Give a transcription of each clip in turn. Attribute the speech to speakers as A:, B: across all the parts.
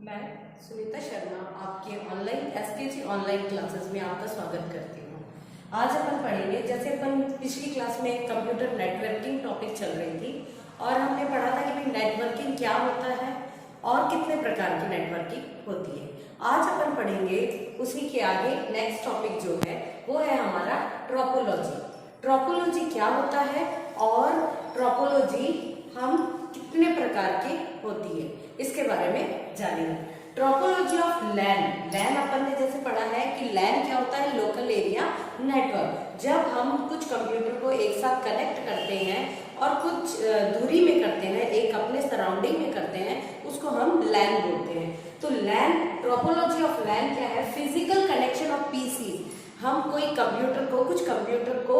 A: मैं सुनीता शर्मा आपके online SKG online classes में आपका स्वागत करती हूँ। आज अपन पढ़ेंगे, जैसे अपन पिछली क्लास में कंप्यूटर नेटवर्किंग टॉपिक चल रही थी और हमने पढ़ा था कि भाई नेटवर्किंग क्या होता है और कितने प्रकार की नेटवर्किंग होती है। आज अपन पढ़ेंगे उसी के आगे नेक्स्ट टॉपिक जो है वो है हमारा ट्रोपोलॉजी। ट्रोपोलॉजी क्या होता है और ट्रोपोलॉजी हम कितने प्रकार की होती है इसके बारे में जानेंगे। ट्रोपोलॉजी ऑफ लैन। लैन अपन ने जैसे पढ़ा है कि लैन क्या होता है, लोकल एरिया नेटवर्क। जब हम कुछ कंप्यूटर को एक साथ कनेक्ट करते हैं और कुछ दूरी में करते हैं, एक अपने सराउंडिंग में करते हैं, उसको हम लैन बोलते हैं। तो लैन, ट्रोपोलॉजी ऑफ लैन क्या है, फिजिकल कनेक्शन ऑफ पीसी। हम कोई कुछ कंप्यूटर को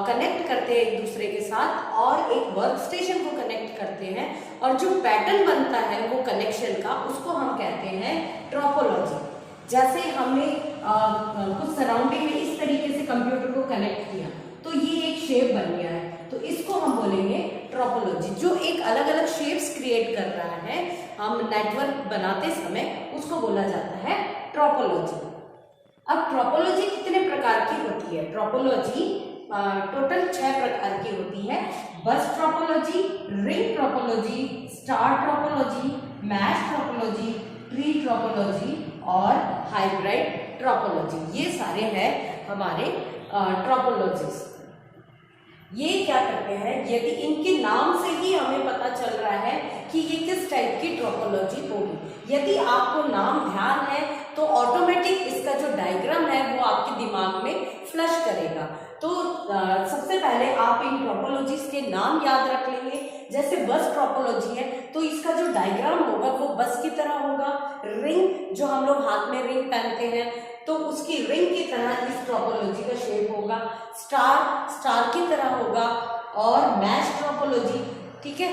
A: कनेक्ट करते हैं एक दूसरे के साथ और एक वर्क स्टेशन को कनेक्ट करते हैं और जो पैटर्न बनता है वो कनेक्शन का, उसको हम कहते हैं ट्रोपोलॉजी। जैसे हमने कुछ सराउंडिंग में इस तरीके से कंप्यूटर को कनेक्ट किया तो ये एक शेप बन गया है, तो इसको हम बोलेंगे ट्रोपोलॉजी। जो एक अलग अलग शेप्स क्रिएट कर रहा है हम नेटवर्क बनाते समय, उसको बोला जाता है ट्रोपोलॉजी। अब ट्रोपोलॉजी कितने प्रकार की होती है? ट्रोपोलॉजी टोटल 6 प्रकार की होती है। बस ट्रोपोलॉजी, रिंग ट्रोपोलॉजी, स्टार ट्रोपोलॉजी, मैश ट्रोपोलॉजी, ट्री ट्रोपोलॉजी और हाइब्रिड ट्रोपोलॉजी। ये सारे हैं हमारे ट्रोपोलॉजीज। ये क्या करते हैं, यदि इनके नाम से ही हमें पता चल रहा है कि ये किस टाइप की ट्रोपोलॉजी होगी। यदि आपको नाम ध्यान है तो ऑटोमेटिक इसका जो डायग्राम है वो आपके दिमाग में फ्लश करेगा। तो सबसे पहले आप इन ट्रोपोलॉजीज के नाम याद रख लेंगे। जैसे बस ट्रोपोलॉजी है तो इसका जो डायग्राम होगा वो बस की तरह होगा। रिंग, जो हम लोग हाथ में रिंग पहनते हैं, तो उसकी रिंग की तरह इस ट्रोपोलॉजी का शेप होगा। स्टार की तरह होगा। और मैश ट्रोपोलॉजी, ठीक है,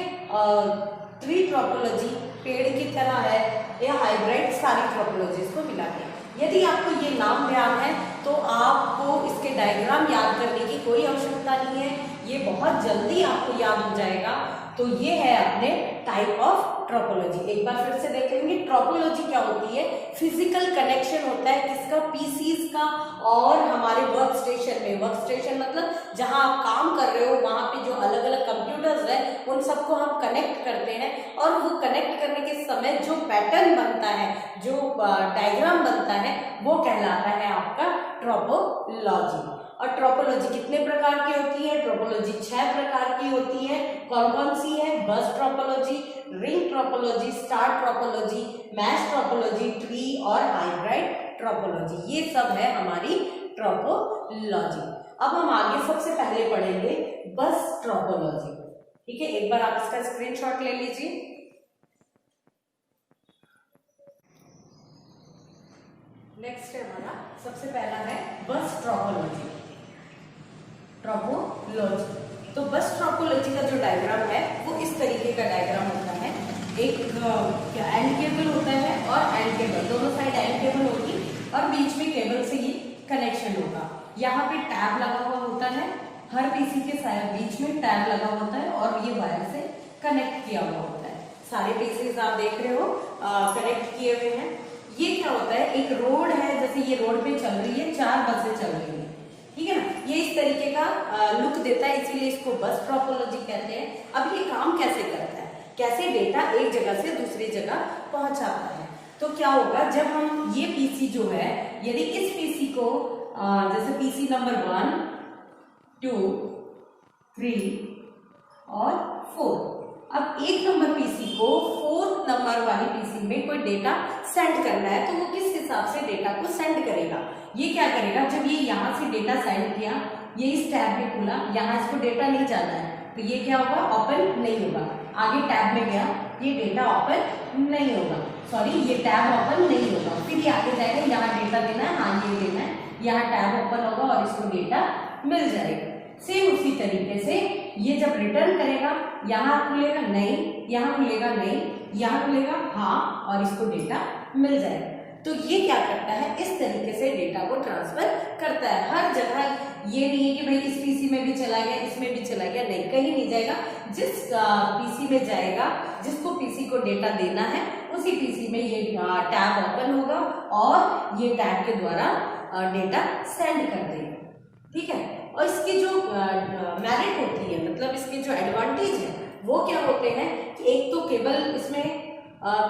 A: ट्री ट्रोपोलॉजी पेड़ की तरह है, या हाइब्रिड, सारी ट्रोपोलॉजीज को मिला के। यदि आपको ये नाम ध्यान है तो आपको इसके डायग्राम याद करने की कोई आवश्यकता नहीं है, ये बहुत जल्दी आपको याद हो जाएगा। तो ये है अपने टाइप ऑफ ट्रोपोलॉजी। एक बार फिर से देख लेंगे, ट्रोपोलॉजी क्या होती है, फिजिकल कनेक्शन होता है किसका, पीसीज का और हमारे वर्क स्टेशन में। वर्क स्टेशन मतलब जहां आप काम कर रहे हो वहां पे जो अलग अलग कंप्यूटर्स है उन सबको हम कनेक्ट करते हैं और वो कनेक्ट करने के समय जो पैटर्न बनता है, जो डायग्राम बनता है, वो कहलाता है आपका ट्रोपोलॉजी। और ट्रोपोलॉजी कितने प्रकार की होती है? ट्रोपोलॉजी 6 प्रकार की होती है। कौन कौन सी है? बस ट्रोपोलॉजी, रिंग ट्रोपोलॉजी, स्टार ट्रोपोलॉजी, मैश ट्रोपोलॉजी, ट्री और हाइब्रिड ट्रोपोलॉजी। ये सब है हमारी ट्रोपोलॉजी। अब हम आगे सबसे पहले पढ़ेंगे बस ट्रोपोलॉजी। ठीक है, एक बार आप इसका स्क्रीनशॉट ले लीजिए। नेक्स्ट है हमारा, सबसे पहला है बस ट्रोपोलॉजी। ट्रोपोलॉजी, तो बस ट्रोपोलॉजी का जो डायग्राम है वो इस तरीके का डायग्राम होता है। एक एंड केबल होता है और एंड केबल, दोनों साइड एंड केबल होगी और बीच में केबल से ये कनेक्शन होगा। यहाँ पे टैब लगा हुआ होता है, हर पीसी के बीच में टैब लगा होता है और ये वायर से कनेक्ट किया हुआ होता है। सारे पीसीज आप देख रहे हो कनेक्ट किए हुए हैं। ये क्या होता है, एक रोड है, जैसे ये रोड पे चल रही है, 4 बसें चल रही है, ठीक है ना। ये इस तरीके का लुक देता है, इसीलिए इसको बस ट्रोपोलॉजी कहते हैं। अब ये काम कैसे करता है, कैसे डेटा एक जगह से दूसरी जगह पहुंचाता है? तो क्या होगा, जब हम ये पीसी जो है, यदि इस पीसी को जैसे पीसी नंबर 1, 2, 3 और 4, अब 1 नंबर पीसी को 4th नंबर वाली पीसी में कोई डेटा सेंड करना है, तो वो किस हिसाब से डेटा को सेंड करेगा? ये क्या करेगा, जब ये यहाँ से डेटा सेंड किया, ये इस टैब में खुला, यहाँ इसको डेटा नहीं जाना है, तो ये क्या होगा, ओपन नहीं होगा। आगे टैब में गया, ये डेटा ओपन नहीं होगा, सॉरी ये टैब ओपन नहीं होगा। फिर ये आगे जाएगा, यहाँ डेटा देना है, हाँ ये देना है, यहाँ टैब ओपन होगा और इसको डेटा मिल जाएगा। सेम उसी तरीके से ये जब रिटर्न करेगा, यहाँ खुलेगा नहीं, यहाँ खुलेगा नहीं, यहाँ खुलेगा हाँ, और इसको डेटा मिल जाएगा। तो ये क्या करता है, इस तरीके से डेटा को ट्रांसफर करता है हर जगह। ये नहीं है कि भाई इस पीसी में भी चला गया, इसमें भी चला गया, नहीं, कहीं नहीं जाएगा। जिस पीसी में जाएगा, जिसको पीसी को डेटा देना है, उसी किसी पीसी में ये टैब ओपन होगा और ये टैब के द्वारा डेटा सेंड कर देगा। ठीक है, और इसकी जो मेरिट होती है, मतलब इसके जो एडवांटेज है वो क्या होते हैं कि एक तो केबल इसमें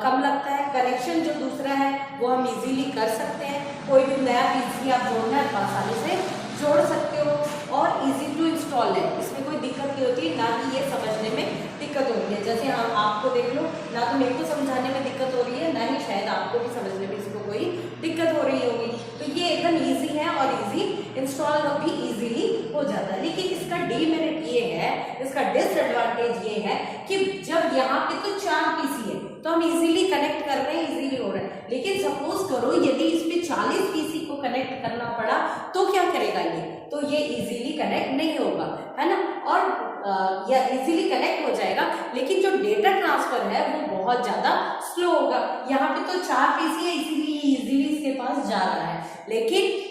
A: कम लगता है, कनेक्शन जो दूसरा है वो हम इजीली कर सकते हैं, कोई भी नया पीसी आप जोड़ना है तो आसानी से जोड़ सकते हो, और इजी टू इंस्टॉल है, इसमें कोई दिक्कत नहीं होती, ना कि ये समझने में दिक्कत होती है। जैसे हम आपको देख लो, ना तो मेरे को समझाने में दिक्कत हो रही है, ना ही शायद आपको भी समझने में इसको कोई दिक्कत हो रही होगी। तो ये एकदम ईजी है और इजी इंस्टॉल भी इजीली हो जाता है। लेकिन इसका डीमेरिट ये है, इसका डिसएडवांटेज ये है कि जब यहाँ पे तो 4 पीसी है तो हम इजीली कनेक्ट कर रहे हैं, इजीली हो रहा है, लेकिन सपोज करो यदि इसमें 40 पीसी को कनेक्ट करना पड़ा तो क्या करेगा ये, तो ये इजीली कनेक्ट नहीं होगा, है ना, और या इजीली कनेक्ट हो जाएगा, लेकिन जो डेटा ट्रांसफर है वो बहुत ज्यादा स्लो होगा। यहाँ पे तो 4 पीसी है इसीलिए इजीली इसके पास जा रहा है, लेकिन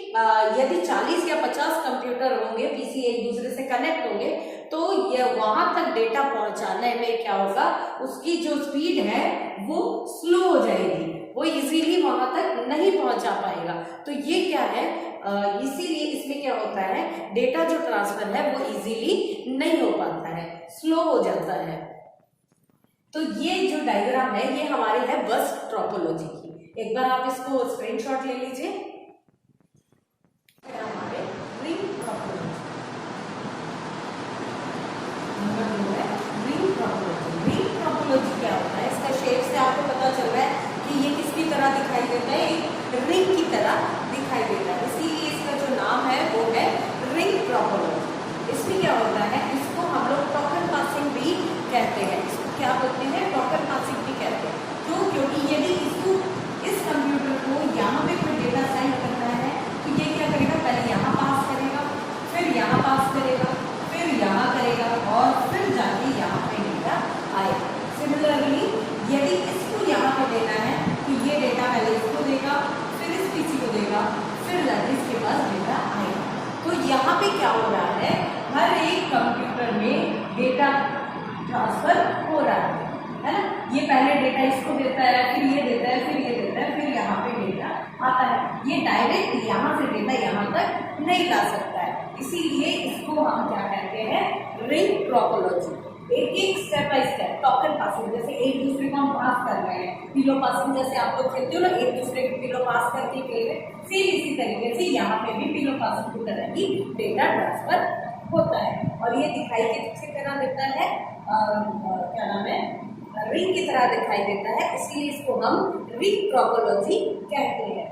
A: यदि 40 या 50 कंप्यूटर होंगे, पीसी एक दूसरे से कनेक्ट होंगे, तो ये वहां तक डेटा पहुंचाने में क्या होगा, उसकी जो स्पीड है वो स्लो हो जाएगी, वो इजीली वहां तक नहीं पहुंचा पाएगा। तो ये क्या है, इसीलिए इसमें क्या होता है, डेटा जो ट्रांसफर है वो इजीली नहीं हो पाता है, स्लो हो जाता है। तो ये जो डायग्राम है ये हमारी है बस टोपोलॉजी की। एक बार आप इसको स्क्रीनशॉट ले लीजिए। हमारे रिंग टोपोलॉजी नंबर 2 है रिंग टोपोलॉजी। रिंग टोपोलॉजी क्या होता है, इसका शेप से आपको पता चल रहा है कि ये किसकी तरह दिखाई देता है, एक रिंग की तरह दिखाई देता है, इसीलिए इसका जो नाम है वो है रिंग टोपोलॉजी। इसमें क्या होता है, इसको हम लोग टोकन पासिंग भी कहते हैं, इसको क्या बोलते हैं, टोकन पासिंग भी कहते हैं। क्यों, क्योंकि यदि इसको इस कंप्यूटर को यहाँ पे कोई डेटा सेंड करना है तो ये क्या करेगा, पहले यहाँ पास करेगा, फिर यहाँ पास करेगा, फिर यहाँ करेगा, और फिर जाके यहाँ पे डेटा आएगा। सिमिलरली यदि इसको यहाँ पे देना है तो ये डेटा पहले इसको देगा, फिर इस पीसी को देगा, फिर जाके इसके पास डेटा आएगा। तो यहाँ पे क्या हो रहा है, हर एक कंप्यूटर में डेटा ट्रांसफर हो रहा है ना, ये पहले डेटा इसको देता है, फिर ये देता है, फिर ये देता है, फिर यहाँ पे डेटा आता है। ये डायरेक्ट यहाँ से डेटा यहाँ तक नहीं ला सकता है, इसीलिए इसको हम क्या कहते हैं, रिंग टोपोलॉजी। एक एक step by step token passing, जैसे एक दूसरे को हम पास कर रहे हैं, पिलो पासिंग जैसे आप लोग खेलते हो ना, एक दूसरे को पिलो पास करके खेल रहे, सेम इसी तरीके से यहाँ पे भी पिलो पासिंग की तरह ही डेटा ट्रांसफर होता है। और ये दिखाई किस तरह देता है, क्या नाम है, रिंग की तरह दिखाई देता है, इसीलिए इसको हम रिंग टोपोलॉजी कहते हैं।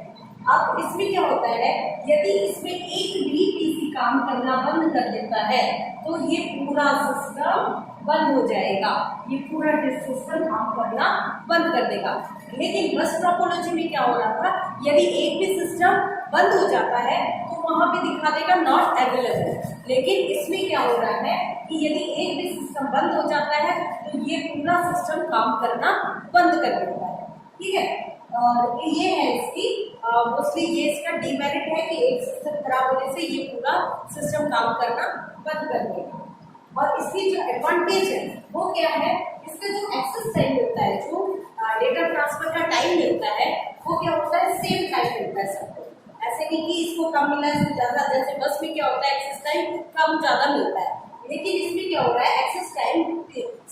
A: अब इसमें क्या होता है, यदि इसमें एक भी पीसी काम करना बंद कर देता है तो ये पूरा सिस्टम बंद हो जाएगा, ये पूरा सिस्टम काम करना बंद कर देगा। लेकिन बस टोपोलॉजी में क्या हो रहा था, यदि एक भी सिस्टम बंद हो जाता है तो वहां पे दिखा देगा नॉट अवेलेबल, लेकिन इसमें क्या हो रहा है कि यदि एक भी सिस्टम बंद हो जाता है तो ये पूरा सिस्टम काम करना बंद कर देता है। ठीक है, और ये है इसकी मोस्टली ये इसका डीमेरिट है कि एक सिस्टम खराब होने से ये पूरा सिस्टम काम करना बंद कर देगा। और इसकी जो एडवांटेज है वो क्या है, इसका जो एक्सेस टाइम मिलता है, जो डेटा ट्रांसफर का टाइम मिलता है वो क्या होता है, सेम टाइम मिलता है सबको, ऐसे नहीं कि इसको कम मिला इसको ज्यादा, जैसे बस में क्या होता है एक्सेस टाइम कम ज्यादा मिलता है, लेकिन इसमें क्या हो रहा है, एक्सेस टाइम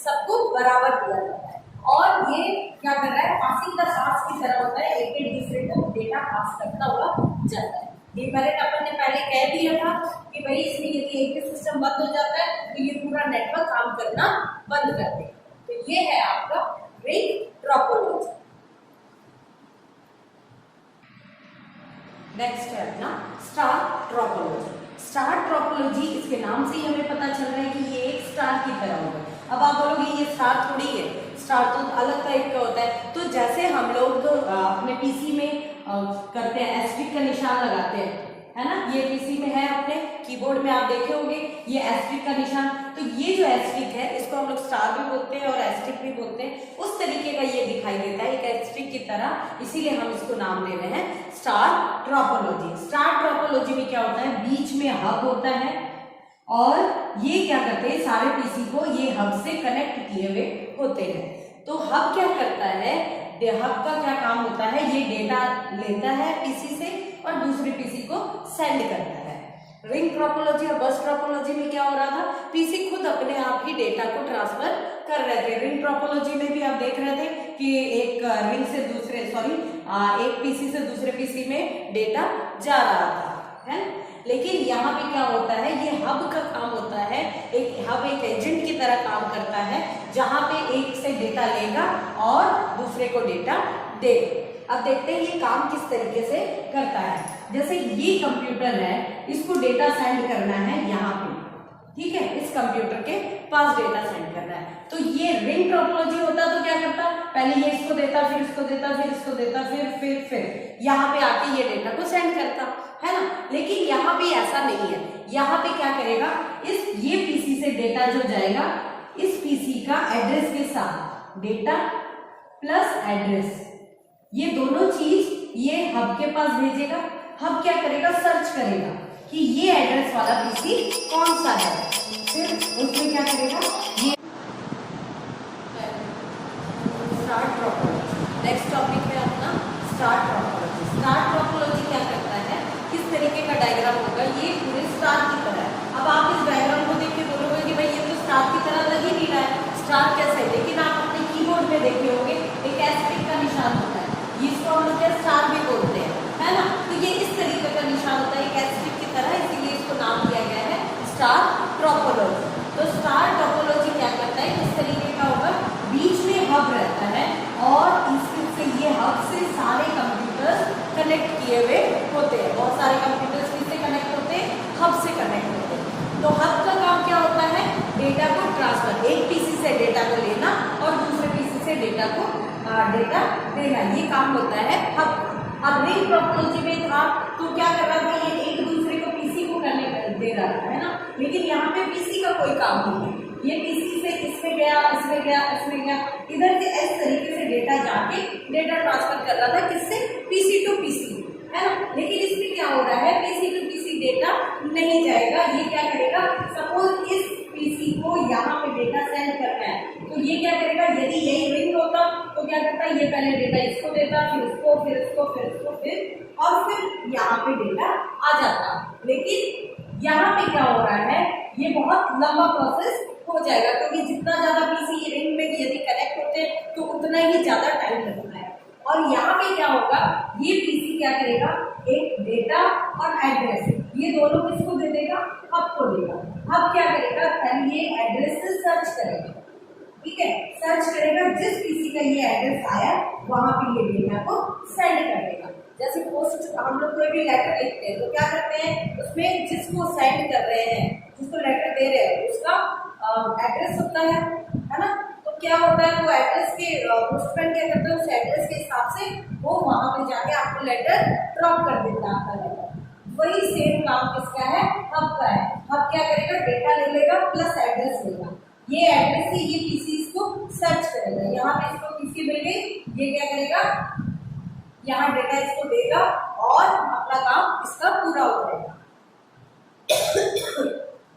A: सबको बराबर दिया जाता है। और ये क्या कर रहा है, पासिंग द पास की तरह होता है, एक एक दूसरे को डेटा पास करता हुआ जाता है। डीमेरिट अपन ने पहले कह दिया था कि भाई इसमें यदि एक भी सिस्टम बंद हो जाता है तो ये पूरा नेटवर्क काम करना बंद कर देगा। तो ये है आपका रिंग टोपोलॉजी। नेक्स्ट है अपना स्टार टोपोलॉजी। स्टार टोपोलॉजी, इसके नाम से ही हमें पता चल रहा है कि ये एक स्टार की तरह होगा। अब आप बोलोगे ये स्टार थोड़ी है, स्टार तो अलग टाइप का होता है। तो जैसे हम लोग अपने पीसी में करते हैं, एस्ट्रिक का निशान लगाते हैं, है ना, ये पीसी में है, अपने कीबोर्ड में आप देखे होंगे ये एस्ट्रिक का निशान। तो ये जो एस्ट्रिक है इसको हम लोग स्टार भी बोलते हैं और एस्ट्रिक भी बोलते हैं, उस तरीके का ये दिखाई देता है एक एस्ट्रिक की तरह, इसीलिए हम इसको नाम दे रहे हैं स्टार टोपोलॉजी। स्टार टोपोलॉजी में क्या होता है, बीच में हब होता है और ये क्या करते हैं, सारे पीसी को ये हब से कनेक्ट किए हुए होते हैं। तो हब क्या करता है, हब का क्या काम होता है, ये डेटा लेता है पीसी से और दूसरे पीसी को सेंड करता है। रिंग टोपोलॉजी और बस टोपोलॉजी में क्या हो रहा था, पीसी खुद अपने आप ही डेटा को ट्रांसफर कर रहे थे। रिंग टोपोलॉजी में भी आप देख रहे थे कि एक रिंग से दूसरे एक पीसी से दूसरे पीसी में डेटा जा रहा था, है। लेकिन यहाँ पे क्या होता है, ये हब का काम होता है, एक हब एक एजेंट की तरह काम करता है, जहां पे एक से डेटा लेगा और दूसरे को डेटा देगा। अब देखते हैं ये काम किस तरीके से करता है। जैसे ये कंप्यूटर है, इसको डेटा सेंड करना है यहाँ पे, ठीक है, इस कंप्यूटर के पास डेटा सेंड करना है। तो ये रिंग टोपोलॉजी होता तो क्या करता, पहले ये इसको देता, फिर इसको देता, फिर इसको देता, फिर यहाँ पे आके ये डेटा को सेंड करता, है ना। लेकिन यहाँ पे ऐसा नहीं है, यहाँ पे क्या करेगा, ये पीसी से डेटा जो जाएगा, इस पीसी का एड्रेस के साथ डेटा प्लस एड्रेस, ये दोनों चीज ये हब के पास भेजेगा। हब क्या करेगा, सर्च करेगा कि ये एड्रेस वाला पीसी कौन सा है, फिर उसमें क्या करेगा, ये स्टार टोपोलॉजी। नेक्स्ट टॉपिक है अपना स्टार टोपोलॉजी। स्टार टोपोलॉजी क्या करता है, किस तरीके का डायग्राम होगा, ये पूरे स्टार की तरह है। अब आप इस डायग्राम को देख के बोलोगे कि भाई ये तो स्टार की तरह लग ही नहीं रहा है, स्टार कैसे है, लेकिन आप अपने कीबोर्ड में देखे होंगे एक एस्टेरिस्क का निशान होता है, इसको हम लोग स्टार भी बोलते हैं, है ना। तो ये इस तरीके का निशान होता है एक एस्टेरिस्क की तरह, इसीलिए इसको नाम दिया गया है स्टार टोपोलॉजी। तो स्टार टोपोलॉजी क्या करता है, इस तरीके का होगा, बीच में हब रहता है और इससे ये हब से सारे कंप्यूटर्स कनेक्ट किए हुए होते हैं। बहुत सारे कंप्यूटर्स किससे कनेक्ट होते हैं, हब से कनेक्ट होते हैं। तो हब का काम क्या होता है, डेटा को ट्रांसफर, एक पीसी से डेटा को लेना और दूसरे पीसी से डेटा को डेटा देना, ये काम होता है हब। अब रिंग टोपोलॉजी में था तो क्या कर रहा था, ये एक दूसरे को पीसी को कनेक्ट दे रहा था, है ना। लेकिन यहाँ पे पीसी का कोई काम नहीं है, ये पीसी से इसमें गया, इसमें गया, इसमें गया, इधर से इस तरीके से डेटा जाके डेटा ट्रांसफर कर रहा था, किससे, पीसी टू पीसी, है ना। लेकिन इसमें क्या हो रहा है, पीसी टू पीसी डेटा नहीं जाएगा, ये क्या करेगा, सपोज इस पीसी को यहाँ पे डेटा सेंड करना है, तो ये क्या करेगा, यदि यही रिंग होता तो क्या करता है, ये पहले डेटा इसको देता, फिर उसको, फिर उसको, फिर उसको, और फिर यहाँ पे डेटा आ जाता। लेकिन यहाँ पे क्या हो रहा है, ये बहुत लंबा प्रोसेस हो जाएगा, क्योंकि जितना ज्यादा पीसी रिंग में यदि कनेक्ट होते हैं तो उतना ही ज्यादा टाइम लगता है। और यहाँ पे क्या होगा, ये पीसी क्या करेगा, एक डेटा और एड्रेस, ये दोनों किसको दे देगा, हब को देगा। हब क्या करेगा, पहले ये एड्रेस से सर्च करेगा, ठीक है, सर्च करेगा, जिस पीसी का ये एड्रेस आया वहां पे ये डेटा को सेंड कर देगा। जैसे पोस्ट हम लोग कोई भी लेटर लिखते हैं तो क्या करते हैं, उसमें जिसको सेंड कर रहे हैं, जिसको लेटर दे रहे हैं, उसका एड्रेस होता है ना। तो क्या होता है, वो एड्रेस के पोस्टमैन क्या करता है, उस एड्रेस के हिसाब से वो वहां पे जाके आपको लेटर ड्रॉप कर देता है आपका लेटर। वही सेम काम किसका है, हब का है। हब क्या करेगा, डेटा ले लेगा प्लस एड्रेस लेगा, ये एड्रेस से ये पीसी इसको सर्च करेगा, यहाँ पे इसको पीसी मिल गई, ये क्या करेगा, यहाँ डेटा इसको देगा और अपना काम इसका पूरा हो जाएगा।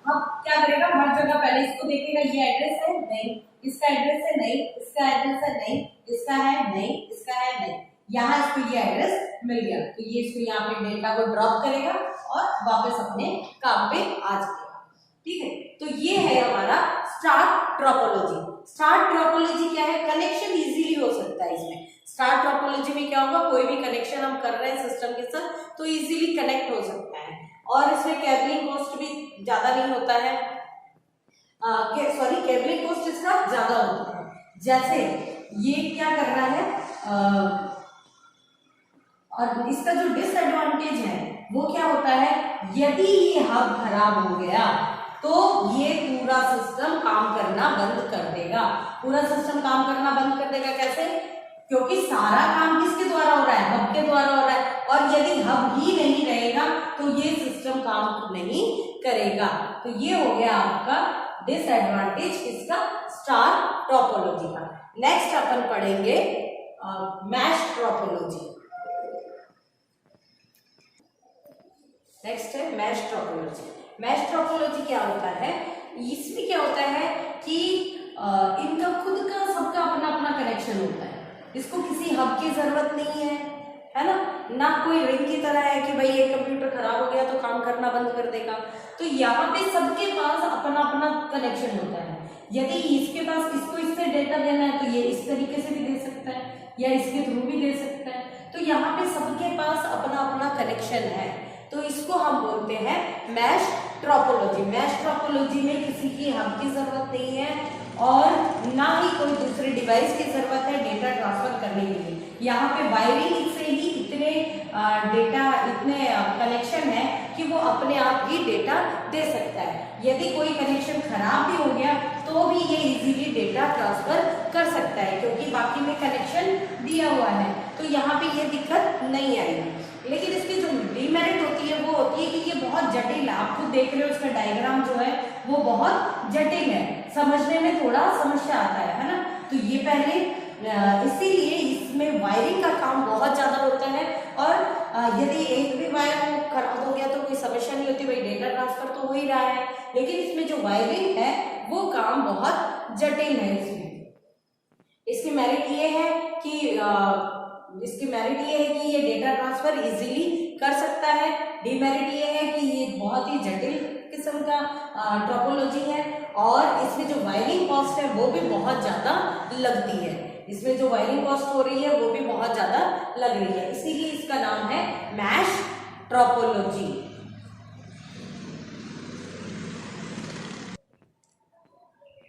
A: अब क्या करेगा, हर जगह पहले इसको देखेगा, ये एड्रेस है नहीं, इसका एड्रेस है नहीं, इसका एड्रेस है नहीं, इसका है नहीं, इसका है नहीं, यहाँ इसको ये एड्रेस मिल गया, तो ये इसको यहाँ पे डेटा को ड्रॉप करेगा और वापस अपने काम पे आ जाएगा, ठीक है। तो ये है हमारा स्टार टोपोलॉजी। स्टार टोपोलॉजी क्या है, कनेक्शन इजीली हो सकता है इसमें। स्टार टोपोलॉजी में क्या होगा, कोई भी कनेक्शन हम कर रहे हैं सिस्टम के साथ तो इजीली कनेक्ट हो सकता है, और इसमें केबलिंग कॉस्ट भी ज्यादा नहीं होता है, केबलिंग कॉस्ट इसका ज्यादा होता है। जैसे ये क्या कर रहा है, और इसका जो डिसएडवांटेज है वो क्या होता है, यदि ये हब खराब हो गया तो ये पूरा सिस्टम काम करना बंद कर देगा। पूरा सिस्टम काम करना बंद कर देगा कैसे, क्योंकि सारा काम किसके द्वारा हो रहा है, हब के द्वारा हो रहा है, और यदि हब ही नहीं रहेगा तो ये सिस्टम काम नहीं करेगा। तो ये हो गया आपका डिसएडवांटेज किसका, स्टार टोपोलॉजी का। नेक्स्ट अपन पढ़ेंगे मैश टोपोलॉजी। नेक्स्ट है मैश टोपोलॉजी। मैश टोपोलॉजी क्या होता है, इसमें क्या होता है कि इनका खुद का सबका अपना अपना कनेक्शन होता है, इसको किसी हब की जरूरत नहीं है ना, ना कोई रिंग की तरह है कि भाई ये कंप्यूटर खराब हो गया तो काम करना बंद कर देगा। तो यहाँ पे सबके पास अपना अपना कनेक्शन होता है। यदि इसके पास इसको इससे डेटा देना है तो ये इस तरीके से भी दे सकता है या इसके थ्रू भी दे सकता है। तो यहाँ पे सबके पास अपना अपना कनेक्शन है, तो इसको हम बोलते हैं मैश टोपोलॉजी। मैश टोपोलॉजी में किसी की हब की जरूरत नहीं है और ना ही कोई दूसरे डिवाइस की जरूरत है डेटा ट्रांसफर करने के लिए। यहाँ पे वायरिंग से ही इतने डेटा, इतने कनेक्शन है कि वो अपने आप ही डेटा दे सकता है। यदि कोई कनेक्शन खराब भी हो गया तो भी ये इजीली डेटा ट्रांसफर कर सकता है क्योंकि बाकी में कनेक्शन दिया हुआ है, तो यहाँ पे ये दिक्कत नहीं आएगी। लेकिन इसकी जो डीमेरिट होती है वो होती है कि ये बहुत जटिल है। आप खुद देख रहे हो इसका डायग्राम जो है वो बहुत जटिल है, समझने में थोड़ा समस्या आता है ना। तो ये पहले इसीलिए इसमें वायरिंग का काम बहुत ज्यादा होता है और यदि एक भी वायर खराब हो गया तो कोई समस्या नहीं होती, भाई डेटा ट्रांसफर तो हो ही रहा है। लेकिन इसमें जो वायरिंग है वो काम बहुत जटिल है। इसकी मेरिट ये है कि ये डेटा ट्रांसफर इजीली कर सकता है। डिमेरिट ये है कि ये बहुत ही जटिल किस्म का टोपोलॉजी है और इसमें जो वायरिंग कॉस्ट है वो भी बहुत ज्यादा लगती है। इसमें जो वायरिंग कॉस्ट हो रही है वो भी बहुत ज्यादा लग रही है, इसीलिए इसका नाम है मैश टोपोलॉजी।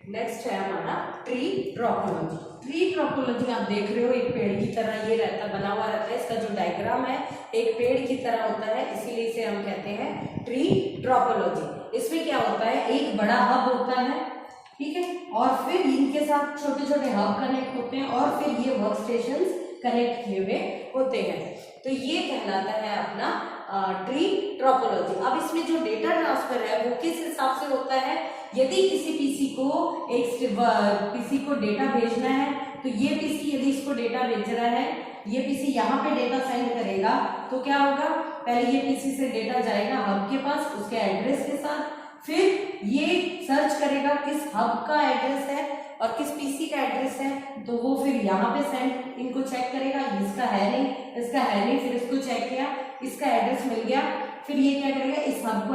A: नेक्स्ट है हमारा ट्री टोपोलॉजी। ट्री टोपोलॉजी आप देख रहे हो एक पेड़ की तरह ये रहता, बना हुआ रहता है। इसका जो डायग्राम है एक पेड़ की तरह होता है, इसीलिए इसे हम कहते हैं ट्री टोपोलॉजी। इसमें क्या होता है, एक बड़ा हब होता है, ठीक है, और फिर इनके साथ छोटे छोटे हब कनेक्ट होते हैं और फिर ये वर्क स्टेशंस कनेक्ट किए हुए होते हैं। तो ये कहलाता है अपना ट्री टोपोलॉजी। अब इसमें जो डेटा ट्रांसफर है वो किस हिसाब से होता है, यदि किसी पीसी को डेटा भेजना है तो ये पीसी यदि इसको डेटा भेज रहा है, ये पीसी यहाँ पे डेटा सेंड करेगा तो क्या होगा, पहले ये पीसी से डेटा जाएगा हब के पास उसके एड्रेस के साथ, फिर ये सर्च करेगा किस हब का एड्रेस है और किस पीसी का एड्रेस है, तो वो फिर यहाँ पे सेंड इनको चेक करेगा, इसका है नहीं, फिर इसको चेक किया, इसका एड्रेस मिल गया, फिर ये क्या करेगा, इस हब को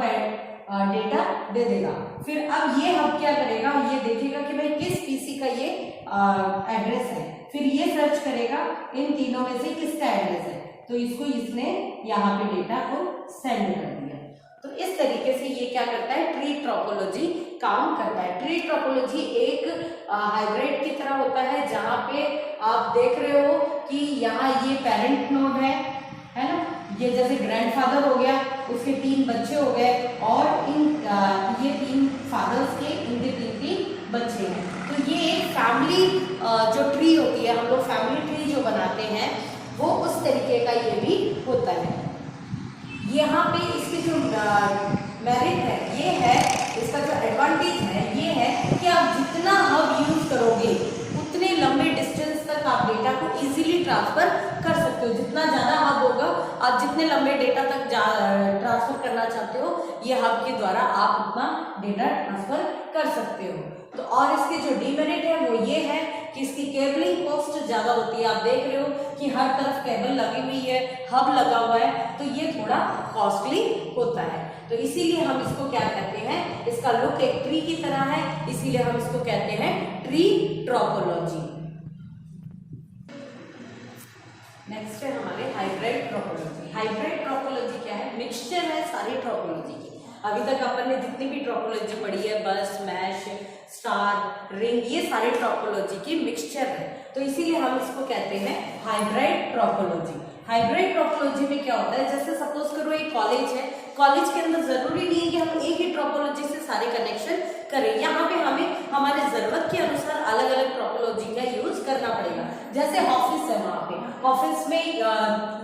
A: डेटा दे देगा। फिर अब ये हब क्या करेगा, ये देखेगा कि भाई किस पीसी का ये एड्रेस है, फिर ये सर्च करेगा इन तीनों में से किसका एड्रेस है, तो इसने यहाँ पे डेटा को सेंड कर दिया। तो इस तरीके से ये क्या करता है, ट्री टोपोलॉजी काम करता है। ट्री टोपोलॉजी एक हाइब्रिड की तरह होता है जहाँ पे आप देख रहे हो कि यहाँ ये पेरेंट नोड है ना, ये जैसे ग्रैंडफादर हो गया, उसके 3 बच्चे हो गए और ये 3 फादर्स के इनके 3 बच्चे हैं। तो ये एक फैमिली जो ट्री होती है, हम लोग फैमिली ट्री जो बनाते हैं वो उस तरीके का ये भी होता है। यहाँ पे इसकी जो मेरिट है ये है, इसका जो एडवांटेज है ये है कि आप जितना हब यूज करोगे उतने लंबे डिस्टेंस तक आप डेटा को इजीली ट्रांसफर कर सकते हो। जितना ज़्यादा हब होगा, आप जितने लंबे डेटा तक ट्रांसफर करना चाहते हो, ये हब के द्वारा आप उतना डेटा ट्रांसफर कर सकते हो। तो और इसके जो डीमेरिट है वो ये है कि इसकी केबलिंग कॉस्ट ज़्यादा होती है। आप देख रहे हो कि हर तरफ केबल लगी हुई है, हब लगा हुआ है, तो ये थोड़ा कॉस्टली होता है। तो इसीलिए हम इसको क्या कहते हैं, इसका लुक एक ट्री की तरह है, इसीलिए हम इसको कहते हैं ट्री टोपोलॉजी। नेक्स्ट है हमारे हाइब्रिड टोपोलॉजी। हाइब्रिड टोपोलॉजी क्या है, मिक्सचर है सारी टोपोलॉजी की। अभी तक अपन ने जितनी भी टोपोलॉजी पढ़ी है, बस, मैश, स्टार, रिंग, ये सारे टोपोलॉजी की मिक्सचर है, तो इसीलिए हम इसको कहते हैं हाइब्रिड टोपोलॉजी। हाइब्रिड टोपोलॉजी में क्या होता है, जैसे सपोज करो एक कॉलेज है, कॉलेज के अंदर जरूरी नहीं है कि हम एक ही टोपोलॉजी से सारे कनेक्शन करें। यहाँ पे हमें हमारे जरूरत के अनुसार अलग अलग टोपोलॉजी का यूज करना पड़ेगा। जैसे ऑफिस है, वहाँ पे ऑफिस में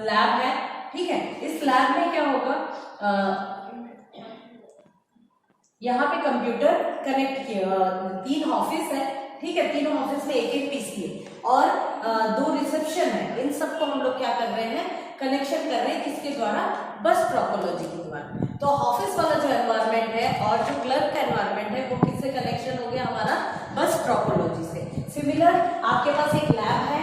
A: लैब है, ठीक है, इस लैब में क्या होगा, यहाँ पे कंप्यूटर कनेक्ट किया, 3 ऑफिस है, ठीक है, 3 ऑफिस में एक पीसी है और 2 रिसेप्शन है। इन सबको हम लोग क्या कर रहे हैं, कनेक्शन कर रहे हैं, किसके द्वारा, बस टोपोलॉजी के द्वारा। तो ऑफिस वाला जो एनवायरनमेंट है और जो क्लर्क का एनवायरनमेंट है वो किससे कनेक्शन हो गया, हमारा बस टोपोलॉजी से। सिमिलर आपके पास एक लैब है,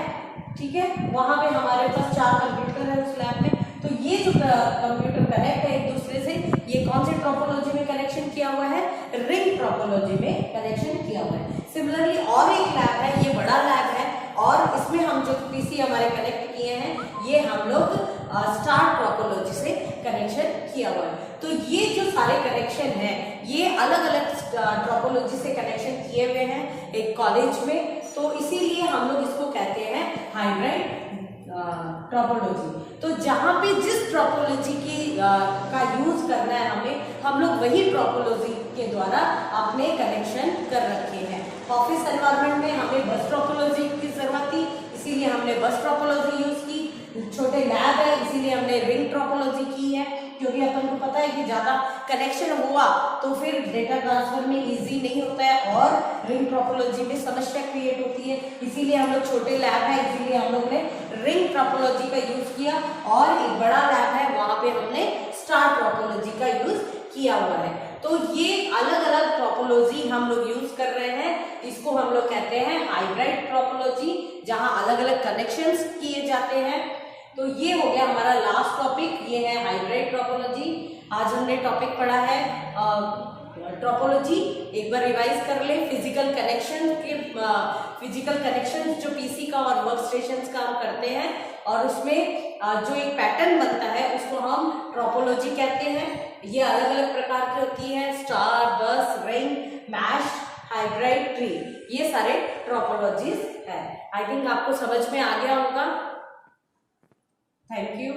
A: ठीक है, वहां पे हमारे पास 4 कंप्यूटर है उस लैब में। तो ये जो कंप्यूटर कनेक्ट है एक दूसरे से, ये कौन से ट्रोपोलॉजी में कनेक्शन किया हुआ है, रिंग ट्रोपोलॉजी में कनेक्शन किया हुआ है। सिमिलरली और एक लैब है, ये बड़ा लैब है और इसमें हम जो पीसी हमारे कनेक्ट किए हैं ये हम लोग स्टार ट्रोपोलॉजी से कनेक्शन किया हुआ है। तो ये जो सारे कनेक्शन है ये अलग अलग ट्रोपोलॉजी से कनेक्शन किए हुए हैं एक कॉलेज में, तो इसीलिए हम लोग इसको कहते हैं हाइब्रिड ट्रोपोलॉजी। तो जहां पे जिस ट्रोपोलॉजी की का यूज करना है हमें, हम लोग वही ट्रोपोलॉजी के द्वारा अपने कनेक्शन कर रखे हैं। ऑफिस एनवायरनमेंट में हमें बस ट्रोपोलॉजी की जरूरत थी, इसीलिए हमने बस ट्रोपोलॉजी यूज की। छोटे लैब है इसीलिए हमने रिंग ट्रोपोलॉजी की है, क्योंकि अपन को पता है कि ज्यादा कनेक्शन हुआ तो फिर डेटा ट्रांसफर में इजी नहीं होता है और रिंग ट्रोपोलॉजी में समस्या क्रिएट होती है। इसीलिए हम लोग छोटे लैब है इसीलिए हम लोग ने रिंग ट्रोपोलॉजी का यूज किया, और एक बड़ा लैब है वहां पे हमने स्टार ट्रोपोलॉजी का यूज किया हुआ है। तो ये अलग अलग ट्रोपोलॉजी हम लोग यूज कर रहे हैं, इसको हम लोग कहते हैं हाइब्रिड ट्रोपोलॉजी, जहां अलग अलग कनेक्शंस किए जाते हैं। तो ये हो गया हमारा लास्ट टॉपिक, ये है हाइब्रिड ट्रोपोलॉजी। आज हमने टॉपिक पढ़ा है ट्रोपोलॉजी, एक बार रिवाइज कर ले। फिजिकल कनेक्शन जो पीसी का और वर्क स्टेशन का हम करते हैं, और उसमें जो एक पैटर्न बनता है उसको हम ट्रोपोलॉजी कहते हैं। ये अलग अलग प्रकार की होती है, स्टार, बस, रिंग, मैश, हाइब्रिड, ट्री, ये सारे ट्रोपोलॉजीज है। आई थिंक आपको समझ में आ गया होगा। Thank you.